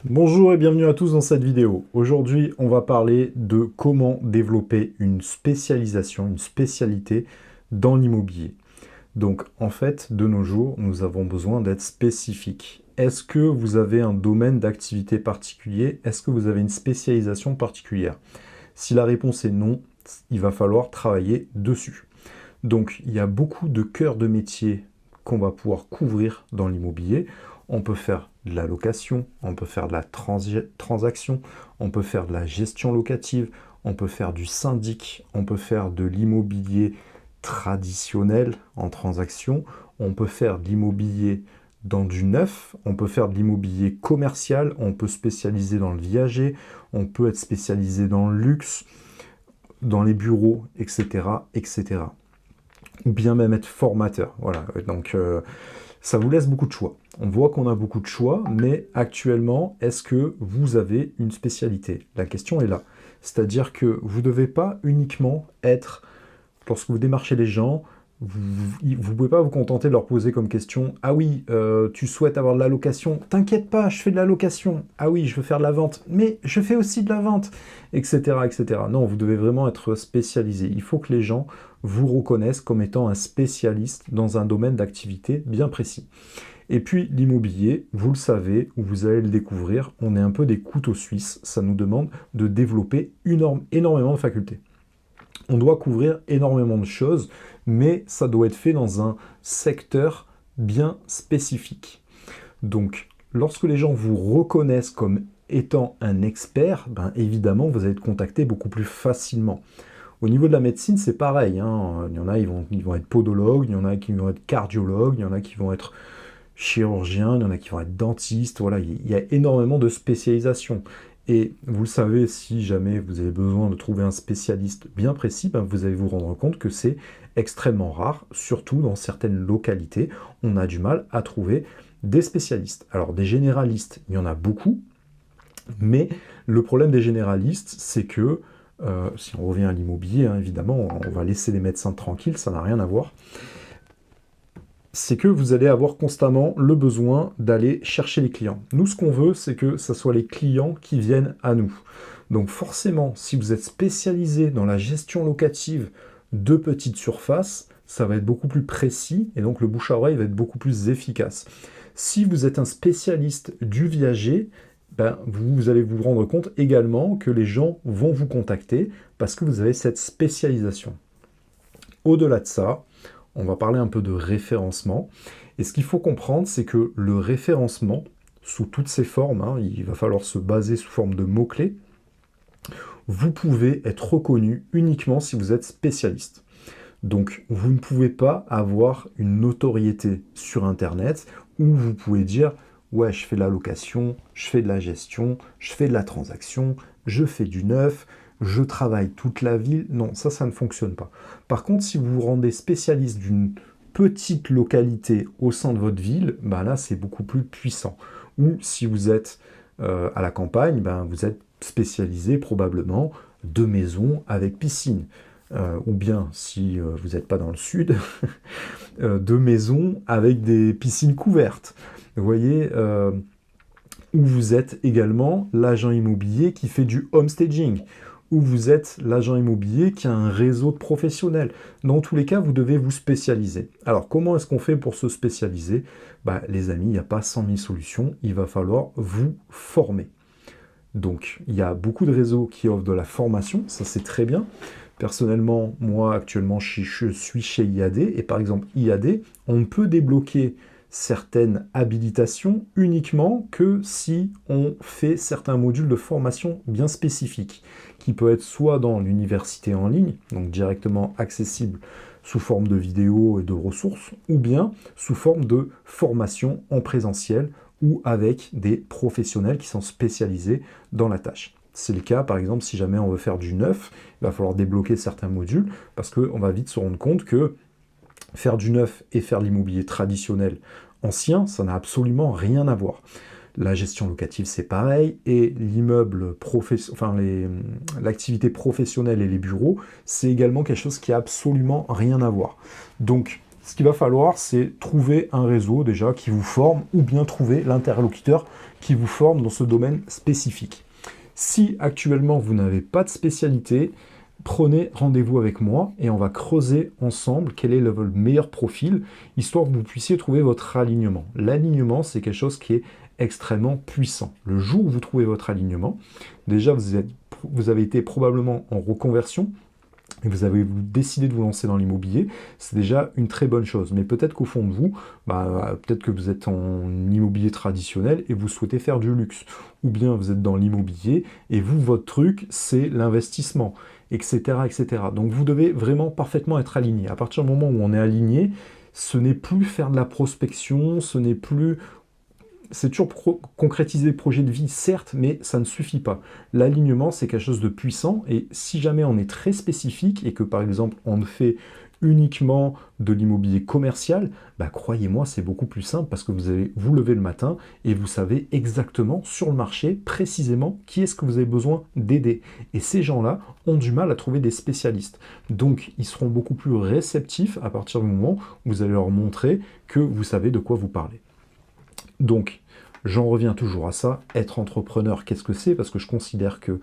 Bonjour et bienvenue à tous dans cette vidéo. Aujourd'hui, on va parler de comment développer une spécialisation, une spécialité dans l'immobilier. Donc, en fait, de nos jours, nous avons besoin d'être spécifiques. Est-ce que vous avez un domaine d'activité particulier? Est-ce que vous avez une spécialisation particulière? Si la réponse est non, il va falloir travailler dessus. Donc, il y a beaucoup de cœurs de métier qu'on va pouvoir couvrir dans l'immobilier. On peut faire de la location, on peut faire de la transaction, on peut faire de la gestion locative, on peut faire du syndic, on peut faire de l'immobilier traditionnel en transaction, on peut faire de l'immobilier dans du neuf, on peut faire de l'immobilier commercial, on peut spécialiser dans le viager, on peut être spécialisé dans le luxe, dans les bureaux, etc., etc. Ou bien même être formateur. Voilà. Donc, ça vous laisse beaucoup de choix. On voit qu'on a beaucoup de choix, mais actuellement, est-ce que vous avez une spécialité? La question est là. C'est-à-dire que vous ne devez pas uniquement être, lorsque vous démarchez les gens, vous ne pouvez pas vous contenter de leur poser comme question: ah oui, tu souhaites avoir de la location? T'inquiète pas, je fais de la location. Ah oui, je veux faire de la vente, mais je fais aussi de la vente, etc., etc. Non, vous devez vraiment être spécialisé. Il faut que les gens vous reconnaissent comme étant un spécialiste dans un domaine d'activité bien précis. Et puis l'immobilier, vous le savez, ou vous allez le découvrir, on est un peu des couteaux suisses. Ça nous demande de développer énormément de facultés. On doit couvrir énormément de choses, mais ça doit être fait dans un secteur bien spécifique. Donc, lorsque les gens vous reconnaissent comme étant un expert, ben évidemment, vous allez être contacté beaucoup plus facilement. Au niveau de la médecine, c'est pareil, hein. Il y en a, ils vont être podologues, il y en a qui vont être cardiologues, il y en a qui vont être chirurgiens, il y en a qui vont être dentistes. Voilà, il y a énormément de spécialisations. Et vous le savez, si jamais vous avez besoin de trouver un spécialiste bien précis, ben vous allez vous rendre compte que c'est extrêmement rare, surtout dans certaines localités. On a du mal à trouver des spécialistes. Alors des généralistes, il y en a beaucoup, mais le problème des généralistes, c'est que, si on revient à l'immobilier, hein, évidemment, on va laisser les médecins tranquilles, ça n'a rien à voir, c'est que vous allez avoir constamment le besoin d'aller chercher les clients. Nous, ce qu'on veut, c'est que ce soit les clients qui viennent à nous. Donc forcément, si vous êtes spécialisé dans la gestion locative de petites surfaces, ça va être beaucoup plus précis et donc le bouche à oreille va être beaucoup plus efficace. Si vous êtes un spécialiste du viager, ben, vous allez vous rendre compte également que les gens vont vous contacter parce que vous avez cette spécialisation. Au-delà de ça, on va parler un peu de référencement. Et ce qu'il faut comprendre, c'est que le référencement, sous toutes ses formes, hein, il va falloir se baser sous forme de mots-clés, vous pouvez être reconnu uniquement si vous êtes spécialiste. Donc, vous ne pouvez pas avoir une notoriété sur Internet où vous pouvez dire: ouais, je fais de la location, je fais de la gestion, je fais de la transaction, je fais du neuf, je travaille toute la ville. Non, ça ne fonctionne pas. Par contre, si vous vous rendez spécialiste d'une petite localité au sein de votre ville, ben là, c'est beaucoup plus puissant. Ou si vous êtes à la campagne, ben vous êtes spécialisé probablement de maisons avec piscine. Ou bien, si vous n'êtes pas dans le sud, de maisons avec des piscines couvertes. Vous voyez, où vous êtes également l'agent immobilier qui fait du homestaging, où vous êtes l'agent immobilier qui a un réseau de professionnels. Dans tous les cas, vous devez vous spécialiser. Alors, comment est-ce qu'on fait pour se spécialiser? Bah, les amis, il n'y a pas 100 000 solutions, il va falloir vous former. Donc, il y a beaucoup de réseaux qui offrent de la formation, ça c'est très bien. Personnellement, moi actuellement, je suis chez IAD, et par exemple, IAD, on peut débloquer certaines habilitations uniquement que si on fait certains modules de formation bien spécifiques, qui peut être soit dans l'université en ligne, donc directement accessible sous forme de vidéos et de ressources, ou bien sous forme de formation en présentiel ou avec des professionnels qui sont spécialisés dans la tâche. C'est le cas, par exemple, si jamais on veut faire du neuf, il va falloir débloquer certains modules, parce qu'on va vite se rendre compte que faire du neuf et faire l'immobilier traditionnel ancien, ça n'a absolument rien à voir. La gestion locative, c'est pareil, et l'immeuble, l'activité professionnelle et les bureaux, c'est également quelque chose qui a absolument rien à voir. Donc, ce qu'il va falloir, c'est trouver un réseau déjà qui vous forme, ou bien trouver l'interlocuteur qui vous forme dans ce domaine spécifique. Si actuellement vous n'avez pas de spécialité, prenez rendez-vous avec moi et on va creuser ensemble quel est le meilleur profil, histoire que vous puissiez trouver votre alignement. L'alignement, c'est quelque chose qui est extrêmement puissant. Le jour où vous trouvez votre alignement, déjà vous avez été probablement en reconversion, et vous avez décidé de vous lancer dans l'immobilier, c'est déjà une très bonne chose. Mais peut-être qu'au fond de vous, peut-être que vous êtes en immobilier traditionnel et vous souhaitez faire du luxe. Ou bien vous êtes dans l'immobilier et vous, votre truc, c'est l'investissement, etc., etc. Donc vous devez vraiment parfaitement être aligné. À partir du moment où on est aligné, ce n'est plus faire de la prospection, ce n'est plus... C'est toujours concrétiser le projet de vie, certes, mais ça ne suffit pas. L'alignement, c'est quelque chose de puissant, et si jamais on est très spécifique, et que par exemple on ne fait uniquement de l'immobilier commercial, croyez-moi, c'est beaucoup plus simple, parce que vous allez vous lever le matin, et vous savez exactement sur le marché, précisément, qui est-ce que vous avez besoin d'aider. Et ces gens-là ont du mal à trouver des spécialistes. Donc, ils seront beaucoup plus réceptifs à partir du moment où vous allez leur montrer que vous savez de quoi vous parlez. Donc, j'en reviens toujours à ça. Être entrepreneur, qu'est-ce que c'est? Parce que je considère que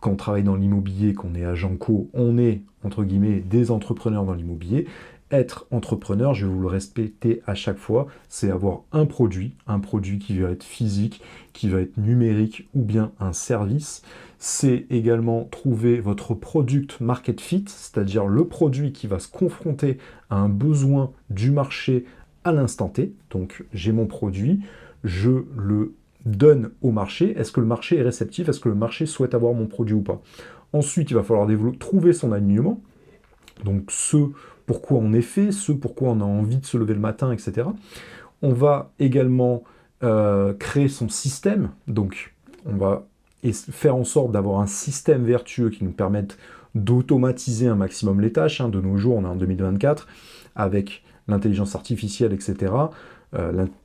quand on travaille dans l'immobilier, qu'on est agent co, on est, entre guillemets, des entrepreneurs dans l'immobilier. Être entrepreneur, je vais vous le répéter à chaque fois, c'est avoir un produit qui va être physique, qui va être numérique, ou bien un service. C'est également trouver votre product market fit, c'est-à-dire le produit qui va se confronter à un besoin du marché à l'instant T. Donc j'ai mon produit, je le donne au marché. Est-ce que le marché est réceptif? Est-ce que le marché souhaite avoir mon produit ou pas? Ensuite, il va falloir trouver son alignement. Donc ce pourquoi on est fait, ce pourquoi on a envie de se lever le matin, etc. On va également créer son système. Donc on va faire en sorte d'avoir un système vertueux qui nous permette d'automatiser un maximum les tâches. De nos jours, on est en 2024, avec l'intelligence artificielle, etc.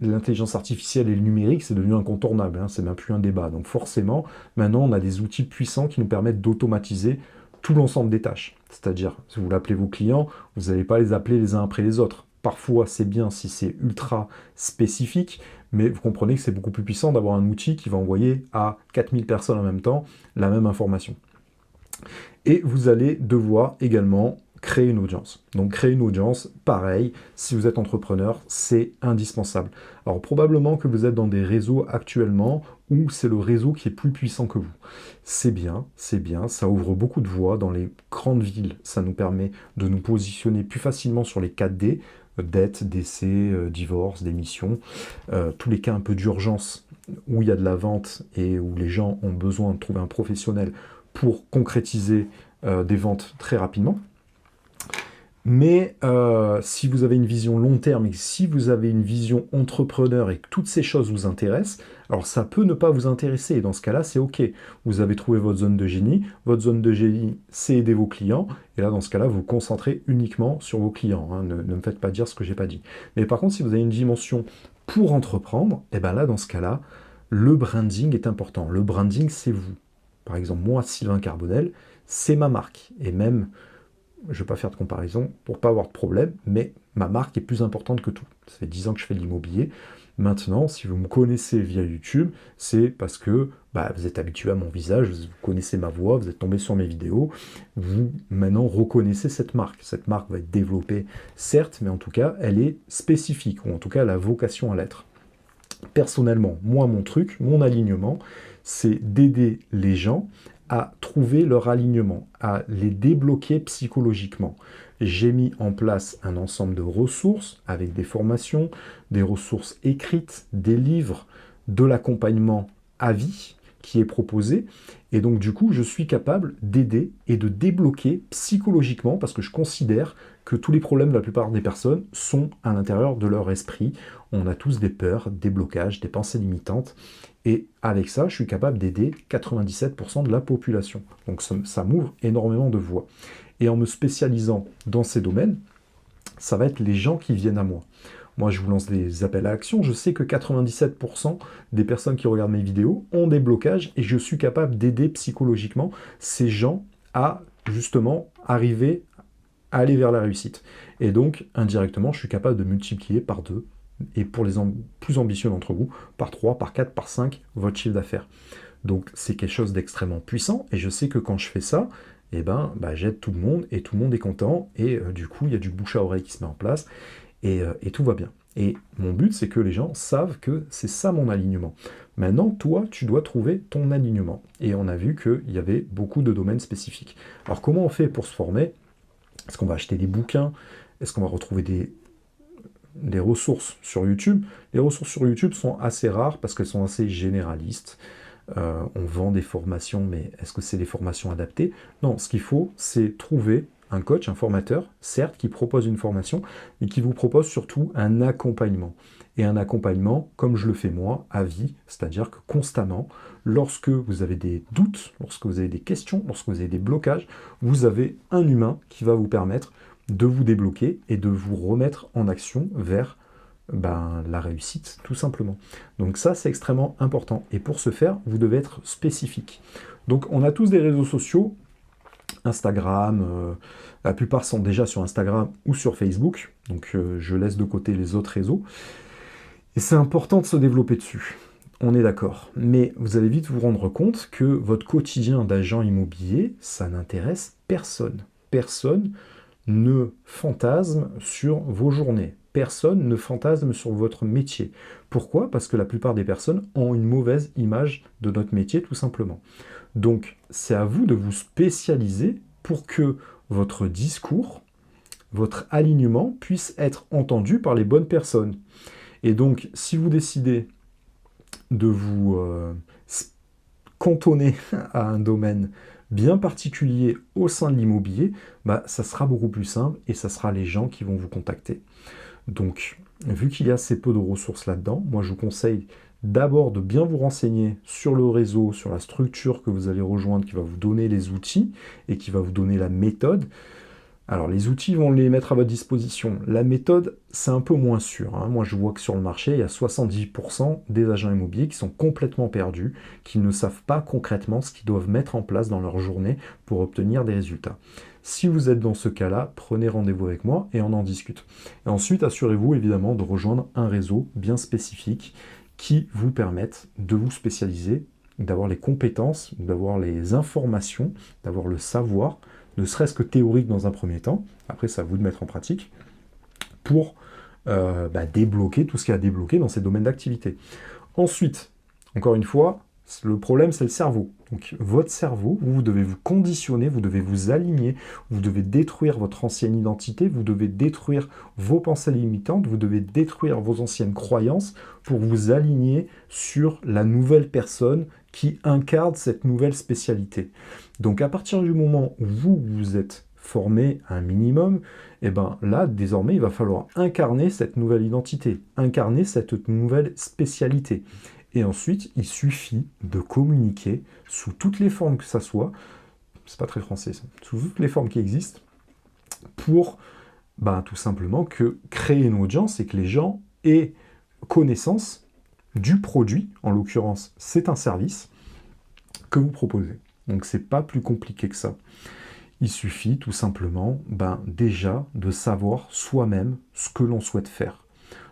L'intelligence artificielle et le numérique, c'est devenu incontournable, c'est même plus un débat. Donc forcément, maintenant, on a des outils puissants qui nous permettent d'automatiser tout l'ensemble des tâches. C'est-à-dire, si vous l'appelez vos clients, vous n'allez pas les appeler les uns après les autres. Parfois, c'est bien si c'est ultra spécifique, mais vous comprenez que c'est beaucoup plus puissant d'avoir un outil qui va envoyer à 4000 personnes en même temps la même information. Et vous allez devoir également créer une audience. Donc créer une audience, pareil, si vous êtes entrepreneur, c'est indispensable. Alors probablement que vous êtes dans des réseaux actuellement où c'est le réseau qui est plus puissant que vous. C'est bien, ça ouvre beaucoup de voies dans les grandes villes, ça nous permet de nous positionner plus facilement sur les 4D, dette, décès, divorce, démission, tous les cas un peu d'urgence où il y a de la vente et où les gens ont besoin de trouver un professionnel pour concrétiser des ventes très rapidement. Mais si vous avez une vision long terme et si vous avez une vision entrepreneur et que toutes ces choses vous intéressent, alors ça peut ne pas vous intéresser. Et dans ce cas-là, c'est OK. Vous avez trouvé votre zone de génie. Votre zone de génie, c'est aider vos clients. Et là, dans ce cas-là, vous vous concentrez uniquement sur vos clients. Ne me faites pas dire ce que j'ai pas dit. Mais par contre, si vous avez une dimension pour entreprendre, et bien là, dans ce cas-là, le branding est important. Le branding, c'est vous. Par exemple, moi, Sylvain Carbonel, c'est ma marque. Et même... je ne vais pas faire de comparaison pour ne pas avoir de problème, mais ma marque est plus importante que tout. Ça fait 10 ans que je fais de l'immobilier. Maintenant, si vous me connaissez via YouTube, c'est parce que vous êtes habitué à mon visage, vous connaissez ma voix, vous êtes tombé sur mes vidéos, vous maintenant reconnaissez cette marque. Cette marque va être développée, certes, mais en tout cas, elle est spécifique, ou en tout cas, elle a vocation à l'être. Personnellement, moi, mon truc, mon alignement, c'est d'aider les gens à trouver leur alignement, à les débloquer psychologiquement. J'ai mis en place un ensemble de ressources avec des formations, des ressources écrites, des livres, de l'accompagnement à vie qui est proposé. Et donc du coup, je suis capable d'aider et de débloquer psychologiquement parce que je considère que tous les problèmes de la plupart des personnes sont à l'intérieur de leur esprit. On a tous des peurs, des blocages, des pensées limitantes. Et avec ça, je suis capable d'aider 97% de la population. Donc ça m'ouvre énormément de voies. Et en me spécialisant dans ces domaines, ça va être les gens qui viennent à moi. Moi, je vous lance des appels à action. Je sais que 97% des personnes qui regardent mes vidéos ont des blocages et je suis capable d'aider psychologiquement ces gens à justement arriver aller vers la réussite. Et donc, indirectement, je suis capable de multiplier par 2, et pour les plus ambitieux d'entre vous, par 3, par 4, par 5, votre chiffre d'affaires. Donc, c'est quelque chose d'extrêmement puissant, et je sais que quand je fais ça, eh ben, j'aide tout le monde, et tout le monde est content, et du coup, il y a du bouche à oreille qui se met en place, et tout va bien. Et mon but, c'est que les gens savent que c'est ça mon alignement. Maintenant, toi, tu dois trouver ton alignement. Et on a vu qu'il y avait beaucoup de domaines spécifiques. Alors, comment on fait pour se former? Est-ce qu'on va acheter des bouquins? Est-ce qu'on va retrouver des ressources sur YouTube? Les ressources sur YouTube sont assez rares parce qu'elles sont assez généralistes. On vend des formations, mais est-ce que c'est des formations adaptées? Non, ce qu'il faut, c'est trouver un coach, un formateur, certes, qui propose une formation, mais qui vous propose surtout un accompagnement. Et un accompagnement, comme je le fais moi, à vie, c'est-à-dire que constamment, lorsque vous avez des doutes, lorsque vous avez des questions, lorsque vous avez des blocages, vous avez un humain qui va vous permettre de vous débloquer et de vous remettre en action vers la réussite, tout simplement. Donc ça, c'est extrêmement important. Et pour ce faire, vous devez être spécifique. Donc on a tous des réseaux sociaux, Instagram, la plupart sont déjà sur Instagram ou sur Facebook, donc je laisse de côté les autres réseaux. Et c'est important de se développer dessus, on est d'accord. Mais vous allez vite vous rendre compte que votre quotidien d'agent immobilier, ça n'intéresse personne. Personne ne fantasme sur vos journées. Personne ne fantasme sur votre métier. Pourquoi? Parce que la plupart des personnes ont une mauvaise image de notre métier, tout simplement. Donc, c'est à vous de vous spécialiser pour que votre discours, votre alignement puisse être entendu par les bonnes personnes. Et donc, si vous décidez de vous cantonner à un domaine bien particulier au sein de l'immobilier, ça sera beaucoup plus simple et ça sera les gens qui vont vous contacter. Donc, vu qu'il y a assez peu de ressources là-dedans, moi je vous conseille d'abord de bien vous renseigner sur le réseau, sur la structure que vous allez rejoindre, qui va vous donner les outils et qui va vous donner la méthode. Alors les outils vont les mettre à votre disposition. La méthode, c'est un peu moins sûr. Moi je vois que sur le marché, il y a 70% des agents immobiliers qui sont complètement perdus, qui ne savent pas concrètement ce qu'ils doivent mettre en place dans leur journée pour obtenir des résultats. Si vous êtes dans ce cas-là, prenez rendez-vous avec moi et on en discute. Et ensuite, assurez-vous évidemment de rejoindre un réseau bien spécifique qui vous permette de vous spécialiser, d'avoir les compétences, d'avoir les informations, d'avoir le savoir, ne serait-ce que théorique dans un premier temps, après c'est à vous de mettre en pratique, pour débloquer tout ce qu'il y a à débloquer dans ces domaines d'activité. Ensuite, encore une fois, le problème c'est le cerveau. Donc votre cerveau, vous devez vous conditionner, vous devez vous aligner, vous devez détruire votre ancienne identité, vous devez détruire vos pensées limitantes, vous devez détruire vos anciennes croyances pour vous aligner sur la nouvelle personne qui incarne cette nouvelle spécialité. Donc à partir du moment où vous êtes formé à un minimum, là, désormais, il va falloir incarner cette nouvelle identité, incarner cette nouvelle spécialité. Et ensuite, il suffit de communiquer sous toutes les formes que ça soit, c'est pas très français ça, sous toutes les formes qui existent, pour tout simplement créer une audience et que les gens aient connaissance du produit, en l'occurrence c'est un service, que vous proposez. Donc c'est pas plus compliqué que ça. Il suffit tout simplement déjà de savoir soi-même ce que l'on souhaite faire.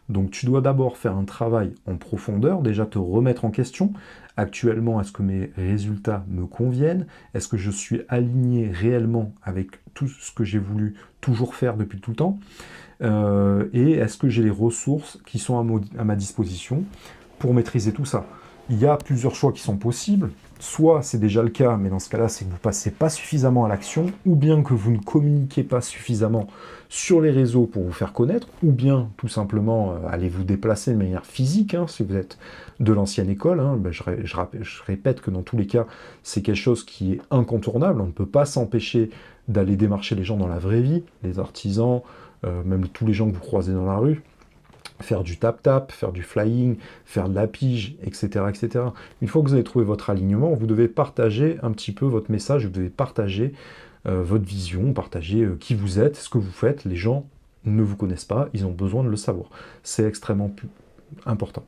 Donc tu dois d'abord faire un travail en profondeur, déjà te remettre en question. Actuellement, est-ce que mes résultats me conviennent? Est-ce que je suis aligné réellement avec tout ce que j'ai voulu toujours faire depuis tout le temps? Et est-ce que j'ai les ressources qui sont à ma disposition pour maîtriser tout ça? Il y a plusieurs choix qui sont possibles. Soit c'est déjà le cas, mais dans ce cas-là, c'est que vous ne passez pas suffisamment à l'action, ou bien que vous ne communiquez pas suffisamment sur les réseaux pour vous faire connaître, ou bien tout simplement allez vous déplacer de manière physique, si vous êtes de l'ancienne école. Je répète que dans tous les cas, c'est quelque chose qui est incontournable. On ne peut pas s'empêcher d'aller démarcher les gens dans la vraie vie, les artisans, même tous les gens que vous croisez dans la rue. Faire du tap-tap, faire du flying, faire de la pige, etc., etc. Une fois que vous avez trouvé votre alignement, vous devez partager un petit peu votre message, vous devez partager votre vision, partager qui vous êtes, ce que vous faites. Les gens ne vous connaissent pas, ils ont besoin de le savoir. C'est extrêmement important.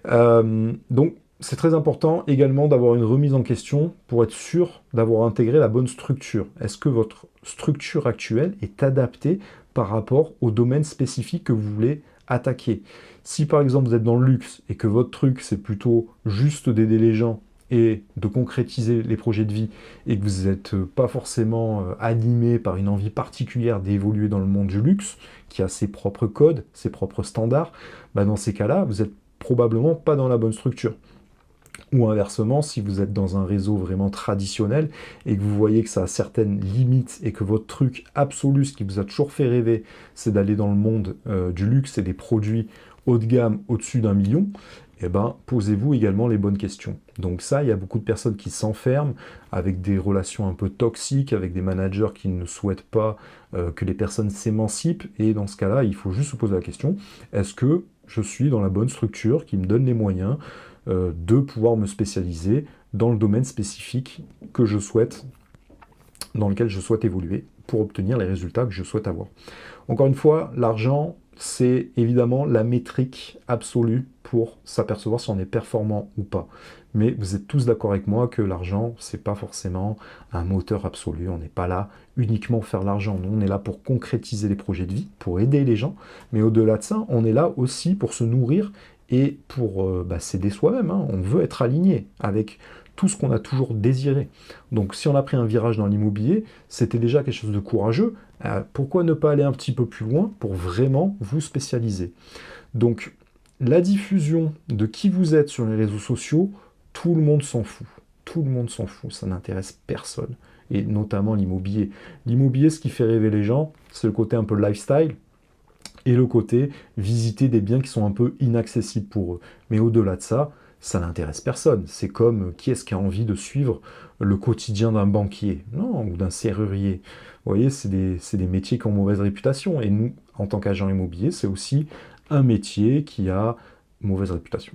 Donc, c'est très important également d'avoir une remise en question pour être sûr d'avoir intégré la bonne structure. Est-ce que votre structure actuelle est adaptée par rapport au domaine spécifique que vous voulez attaquer? Si par exemple vous êtes dans le luxe et que votre truc c'est plutôt juste d'aider les gens et de concrétiser les projets de vie et que vous n'êtes pas forcément animé par une envie particulière d'évoluer dans le monde du luxe, qui a ses propres codes, ses propres standards, bah dans ces cas-là, vous n'êtes probablement pas dans la bonne structure. Ou inversement, si vous êtes dans un réseau vraiment traditionnel et que vous voyez que ça a certaines limites et que votre truc absolu, ce qui vous a toujours fait rêver, c'est d'aller dans le monde du luxe et des produits haut de gamme au-dessus d'1 million, eh ben, posez-vous également les bonnes questions. Donc ça, il y a beaucoup de personnes qui s'enferment avec des relations un peu toxiques, avec des managers qui ne souhaitent pas que les personnes s'émancipent. Et dans ce cas-là, il faut juste se poser la question, est-ce que je suis dans la bonne structure qui me donne les moyens de pouvoir me spécialiser dans le domaine spécifique que je souhaite, dans lequel je souhaite évoluer pour obtenir les résultats que je souhaite avoir. Encore une fois, l'argent, c'est évidemment la métrique absolue pour s'apercevoir si on est performant ou pas. Mais vous êtes tous d'accord avec moi que l'argent, c'est pas forcément un moteur absolu. On n'est pas là uniquement pour faire l'argent. Nous, on est là pour concrétiser les projets de vie, pour aider les gens. Mais au-delà de ça, on est là aussi pour se nourrir et pour s'aider soi-même. Hein. On veut être aligné avec tout ce qu'on a toujours désiré. Donc si on a pris un virage dans l'immobilier, c'était déjà quelque chose de courageux. Pourquoi ne pas aller un petit peu plus loin pour vraiment vous spécialiser? Donc la diffusion de qui vous êtes sur les réseaux sociaux, tout le monde s'en fout. Tout le monde s'en fout, ça n'intéresse personne. Et notamment l'immobilier. L'immobilier, ce qui fait rêver les gens, c'est le côté un peu lifestyle, et le côté visiter des biens qui sont un peu inaccessibles pour eux. Mais au-delà de ça, ça n'intéresse personne. C'est comme qui est-ce qui a envie de suivre le quotidien d'un banquier, non, ou d'un serrurier. Vous voyez, c'est des métiers qui ont mauvaise réputation. Et nous, en tant qu'agent immobilier, c'est aussi un métier qui a mauvaise réputation.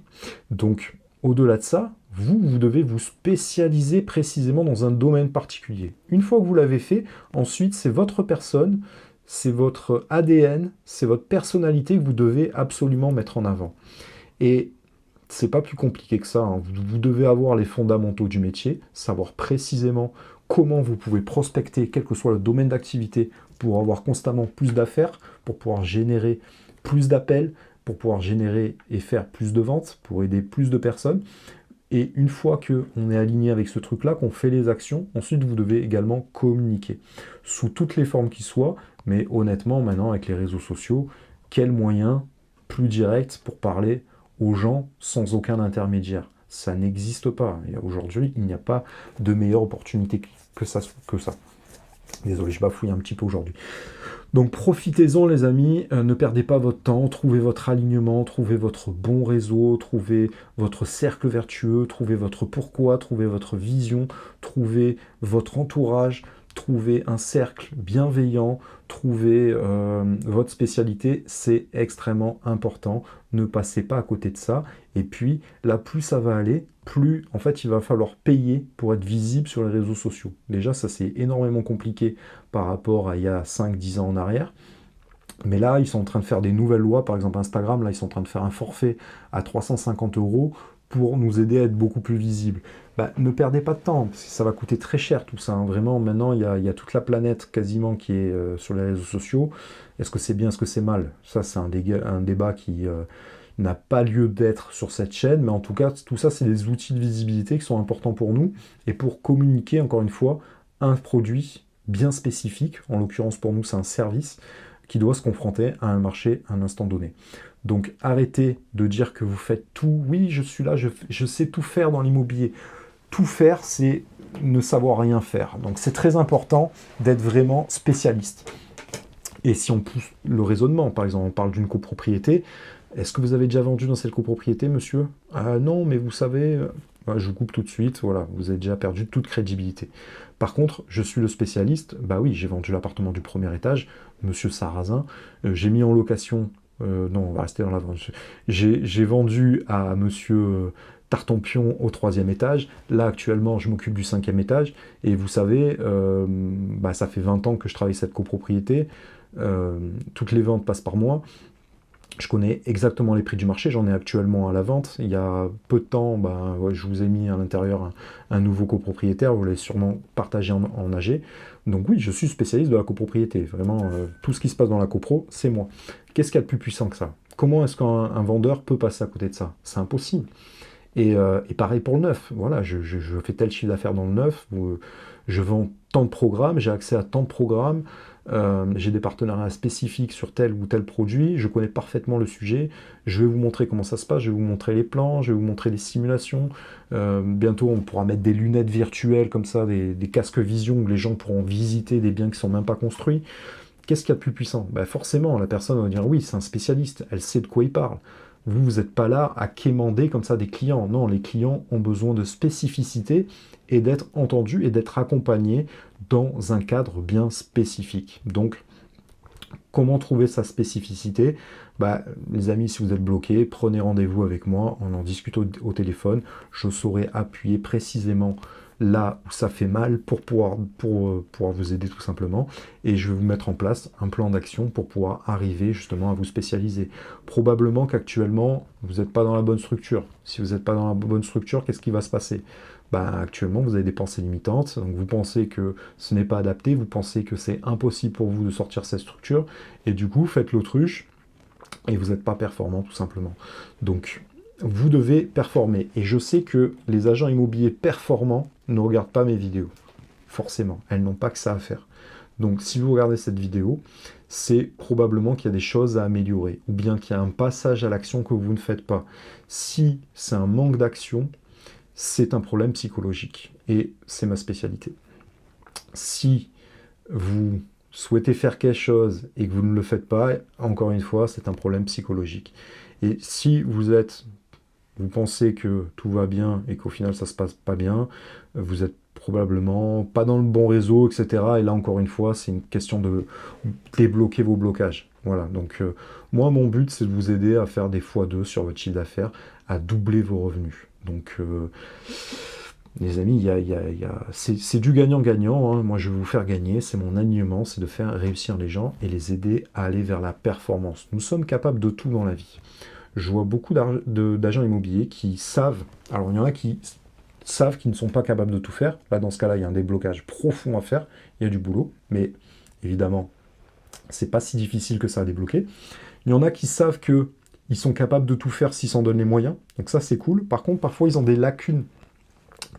Donc, au-delà de ça, vous devez vous spécialiser précisément dans un domaine particulier. Une fois que vous l'avez fait, ensuite, c'est votre personne, c'est votre ADN, c'est votre personnalité que vous devez absolument mettre en avant. Et c'est pas plus compliqué que ça. Hein. Vous devez avoir les fondamentaux du métier, savoir précisément comment vous pouvez prospecter, quel que soit le domaine d'activité, pour avoir constamment plus d'affaires, pour pouvoir générer plus d'appels, pour pouvoir générer et faire plus de ventes, pour aider plus de personnes. Et une fois qu'on est aligné avec ce truc-là, qu'on fait les actions, ensuite vous devez également communiquer, sous toutes les formes qui soient, mais honnêtement, maintenant, avec les réseaux sociaux, quel moyen plus direct pour parler aux gens sans aucun intermédiaire? Ça n'existe pas. Et aujourd'hui, il n'y a pas de meilleure opportunité que ça. Désolé, je bafouille un petit peu aujourd'hui. Donc profitez-en les amis, ne perdez pas votre temps, trouvez votre alignement, trouvez votre bon réseau, trouvez votre cercle vertueux, trouvez votre pourquoi, trouvez votre vision, trouvez votre entourage, trouvez un cercle bienveillant, trouvez votre spécialité, c'est extrêmement important. Ne passez pas à côté de ça. Et puis, là, plus ça va aller, plus, en fait, il va falloir payer pour être visible sur les réseaux sociaux. Déjà, ça, c'est énormément compliqué par rapport à il y a 5-10 ans en arrière. Mais là, ils sont en train de faire des nouvelles lois. Par exemple, Instagram, là, ils sont en train de faire un forfait à 350 € pour nous aider à être beaucoup plus visibles. Ne perdez pas de temps, parce que ça va coûter très cher tout ça. Hein. Vraiment, maintenant, il y a toute la planète quasiment qui est sur les réseaux sociaux. Est-ce que c'est bien, est-ce que c'est mal? Ça, c'est un débat qui n'a pas lieu d'être sur cette chaîne. Mais en tout cas, tout ça, c'est des outils de visibilité qui sont importants pour nous. Et pour communiquer, encore une fois, un produit bien spécifique. En l'occurrence, pour nous, c'est un service qui doit se confronter à un marché à un instant donné. Donc arrêtez de dire que vous faites tout. Oui, je suis là, je sais tout faire dans l'immobilier. Tout faire, c'est ne savoir rien faire. Donc c'est très important d'être vraiment spécialiste. Et si on pousse le raisonnement, par exemple, on parle d'une copropriété, est-ce que vous avez déjà vendu dans cette copropriété, monsieur? Non, mais vous savez, je vous coupe tout de suite, voilà, vous avez déjà perdu toute crédibilité. Par contre, je suis le spécialiste, bah oui, j'ai vendu l'appartement du premier étage, monsieur Sarrazin, j'ai mis en location, non, on va rester dans la vente, j'ai vendu à monsieur Tartampion au 3e étage, là actuellement je m'occupe du 5e étage, et vous savez, ça fait 20 ans que je travaille cette copropriété, toutes les ventes passent par moi, Je connais exactement les prix du marché, j'en ai actuellement à la vente. Il y a peu de temps, je vous ai mis à l'intérieur un nouveau copropriétaire, vous l'avez sûrement partagé en AG. Donc oui, je suis spécialiste de la copropriété. Vraiment, tout ce qui se passe dans la copro, c'est moi. Qu'est-ce qu'il y a de plus puissant que ça? Comment est-ce qu'un vendeur peut passer à côté de ça? C'est impossible. Et pareil pour le neuf. Voilà, je fais tel chiffre d'affaires dans le neuf, je vends tant de programmes, j'ai accès à tant de programmes, j'ai des partenariats spécifiques sur tel ou tel produit, je connais parfaitement le sujet, je vais vous montrer comment ça se passe, je vais vous montrer les plans, je vais vous montrer les simulations. Bientôt, on pourra mettre des lunettes virtuelles comme ça, des casques vision où les gens pourront visiter des biens qui sont même pas construits. Qu'est-ce qu'il y a de plus puissant? Forcément, la personne va dire oui, c'est un spécialiste, elle sait de quoi il parle. Vous n'êtes pas là à quémander comme ça des clients. Non, les clients ont besoin de spécificité et d'être entendus et d'être accompagnés dans un cadre bien spécifique. Donc, comment trouver sa spécificité? Les amis, si vous êtes bloqués, prenez rendez-vous avec moi, on en discute au téléphone. Je saurai appuyer précisément là où ça fait mal pour pouvoir vous aider tout simplement. Et je vais vous mettre en place un plan d'action pour pouvoir arriver justement à vous spécialiser. Probablement qu'actuellement, vous n'êtes pas dans la bonne structure. Si vous n'êtes pas dans la bonne structure, qu'est-ce qui va se passer? Actuellement, vous avez des pensées limitantes, donc vous pensez que ce n'est pas adapté, vous pensez que c'est impossible pour vous de sortir cette structure, et du coup, faites l'autruche, et vous n'êtes pas performant tout simplement. Donc, vous devez performer. Et je sais que les agents immobiliers performants ne regardent pas mes vidéos. Forcément, elles n'ont pas que ça à faire. Donc, si vous regardez cette vidéo, c'est probablement qu'il y a des choses à améliorer, ou bien qu'il y a un passage à l'action que vous ne faites pas. Si c'est un manque d'action, c'est un problème psychologique. Et c'est ma spécialité. Si vous souhaitez faire quelque chose et que vous ne le faites pas, encore une fois, c'est un problème psychologique. Et si vous pensez que tout va bien et qu'au final ça se passe pas bien, vous êtes probablement pas dans le bon réseau, etc. Et là, encore une fois, c'est une question de débloquer vos blocages. Voilà, donc moi, mon but, c'est de vous aider à faire des x2 sur votre chiffre d'affaires, à doubler vos revenus. Donc, les amis, c'est du gagnant-gagnant. Hein. Moi, je vais vous faire gagner. C'est mon alignement, c'est de faire réussir les gens et les aider à aller vers la performance. Nous sommes capables de tout dans la vie. Je vois beaucoup d'agents immobiliers qui savent. Alors, il y en a qui savent qu'ils ne sont pas capables de tout faire. Là, dans ce cas-là, il y a un déblocage profond à faire. Il y a du boulot. Mais évidemment, c'est pas si difficile que ça à débloquer. Il y en a qui savent que ils sont capables de tout faire s'ils s'en donnent les moyens. Donc ça, c'est cool. Par contre, parfois, ils ont des lacunes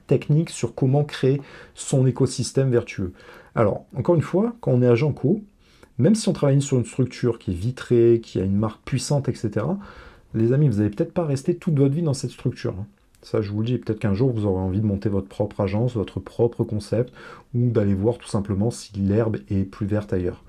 techniques sur comment créer son écosystème vertueux. Alors, encore une fois, quand on est agent co, même si on travaille sur une structure qui est vitrée, qui a une marque puissante, etc., les amis, vous n'allez peut-être pas rester toute votre vie dans cette structure. Ça, je vous le dis, peut-être qu'un jour, vous aurez envie de monter votre propre agence, votre propre concept, ou d'aller voir tout simplement si l'herbe est plus verte ailleurs.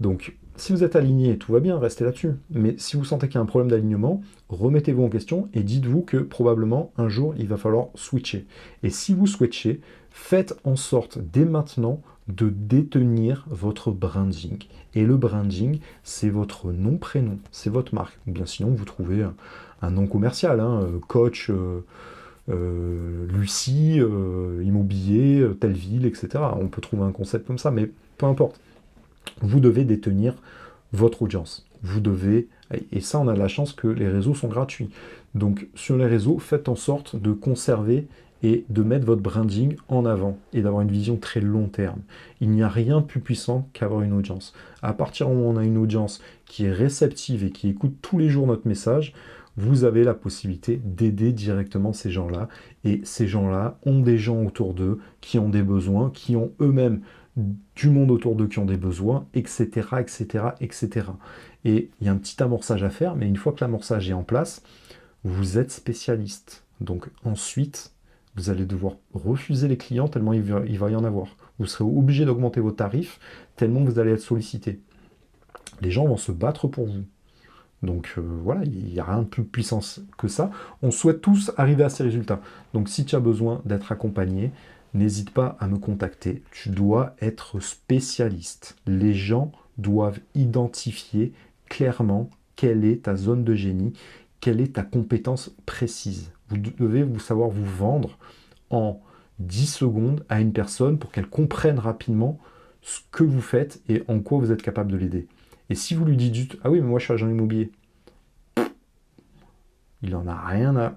Donc, si vous êtes aligné, tout va bien, restez là-dessus. Mais si vous sentez qu'il y a un problème d'alignement, remettez-vous en question et dites-vous que probablement un jour, il va falloir switcher. Et si vous switchez, faites en sorte dès maintenant de détenir votre branding. Et le branding, c'est votre nom, prénom, c'est votre marque. Ou bien sinon, vous trouvez un nom commercial, coach, Lucie, immobilier, telle ville, etc. On peut trouver un concept comme ça, mais peu importe. Vous devez détenir votre audience. Vous devez, et ça on a la chance que les réseaux sont gratuits. Donc sur les réseaux, faites en sorte de conserver et de mettre votre branding en avant et d'avoir une vision très long terme. Il n'y a rien de plus puissant qu'avoir une audience. À partir du moment où on a une audience qui est réceptive et qui écoute tous les jours notre message, vous avez la possibilité d'aider directement ces gens-là. Et ces gens-là ont des gens autour d'eux qui ont des besoins, qui ont eux-mêmes du monde autour d'eux qui ont des besoins, etc., etc., etc. Et il y a un petit amorçage à faire, mais une fois que l'amorçage est en place, vous êtes spécialiste. Donc ensuite, vous allez devoir refuser les clients tellement il va y en avoir. Vous serez obligé d'augmenter vos tarifs tellement vous allez être sollicité. Les gens vont se battre pour vous. Donc voilà, il n'y a rien de plus puissant que ça. On souhaite tous arriver à ces résultats. Donc si tu as besoin d'être accompagné, n'hésite pas à me contacter. Tu dois être spécialiste. Les gens doivent identifier clairement quelle est ta zone de génie, quelle est ta compétence précise. Vous devez savoir vous vendre en 10 secondes à une personne pour qu'elle comprenne rapidement ce que vous faites et en quoi vous êtes capable de l'aider. Et si vous lui dites juste « Ah oui, mais moi je suis agent immobilier », il en a rien à...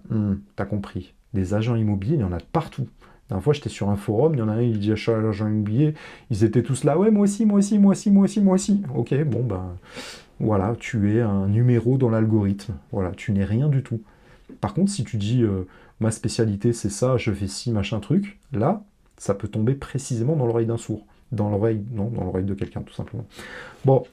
t'as compris. Des agents immobiliers, il y en a de partout. La dernière fois, j'étais sur un forum, il y en a un, il dit agent immobilier, ils étaient tous là, ouais, moi aussi, moi aussi, moi aussi, moi aussi, moi aussi. Ok, bon, ben, voilà, tu es un numéro dans l'algorithme. Voilà, tu n'es rien du tout. Par contre, si tu dis, ma spécialité, c'est ça, je fais ci, machin truc, là, ça peut tomber précisément dans l'oreille d'un sourd. Dans l'oreille, non, dans l'oreille de quelqu'un, tout simplement. Bon,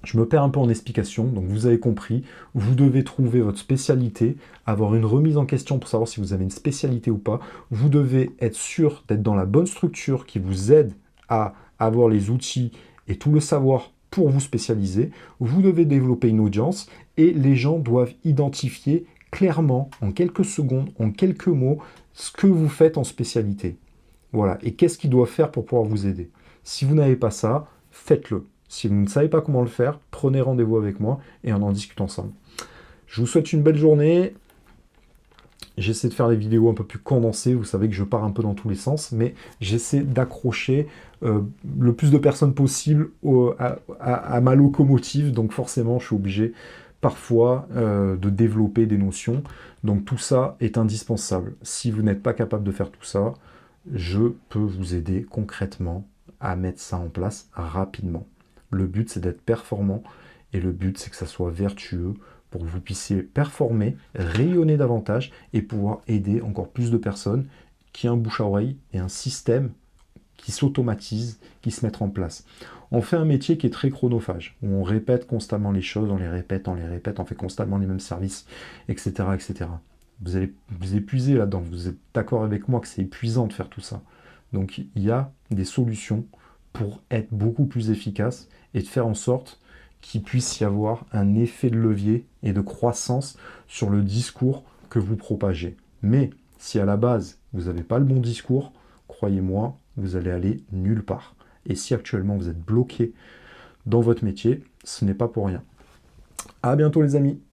je me perds un peu en explication, donc vous avez compris, vous devez trouver votre spécialité, avoir une remise en question pour savoir si vous avez une spécialité ou pas. Vous devez être sûr d'être dans la bonne structure qui vous aide à avoir les outils et tout le savoir pour vous spécialiser. Vous devez développer une audience et les gens doivent identifier clairement, en quelques secondes, en quelques mots, ce que vous faites en spécialité. Voilà, et qu'est-ce qu'ils doivent faire pour pouvoir vous aider. Si vous n'avez pas ça, faites-le. Si vous ne savez pas comment le faire, prenez rendez-vous avec moi et on en discute ensemble. Je vous souhaite une belle journée. J'essaie de faire des vidéos un peu plus condensées. Vous savez que je pars un peu dans tous les sens, mais j'essaie d'accrocher le plus de personnes possible à ma locomotive. Donc forcément, je suis obligé parfois de développer des notions. Donc tout ça est indispensable. Si vous n'êtes pas capable de faire tout ça, je peux vous aider concrètement à mettre ça en place rapidement. Le but, c'est d'être performant et le but, c'est que ça soit vertueux pour que vous puissiez performer, rayonner davantage et pouvoir aider encore plus de personnes qui ont un bouche à oreille et un système qui s'automatise, qui se mettent en place. On fait un métier qui est très chronophage, où on répète constamment les choses, on les répète, on fait constamment les mêmes services, etc. etc. Vous allez vous épuiser là-dedans, vous êtes d'accord avec moi que c'est épuisant de faire tout ça. Donc il y a des solutions pour être beaucoup plus efficace et de faire en sorte qu'il puisse y avoir un effet de levier et de croissance sur le discours que vous propagez. Mais si à la base, vous n'avez pas le bon discours, croyez-moi, vous allez aller nulle part. Et si actuellement vous êtes bloqué dans votre métier, ce n'est pas pour rien. À bientôt les amis!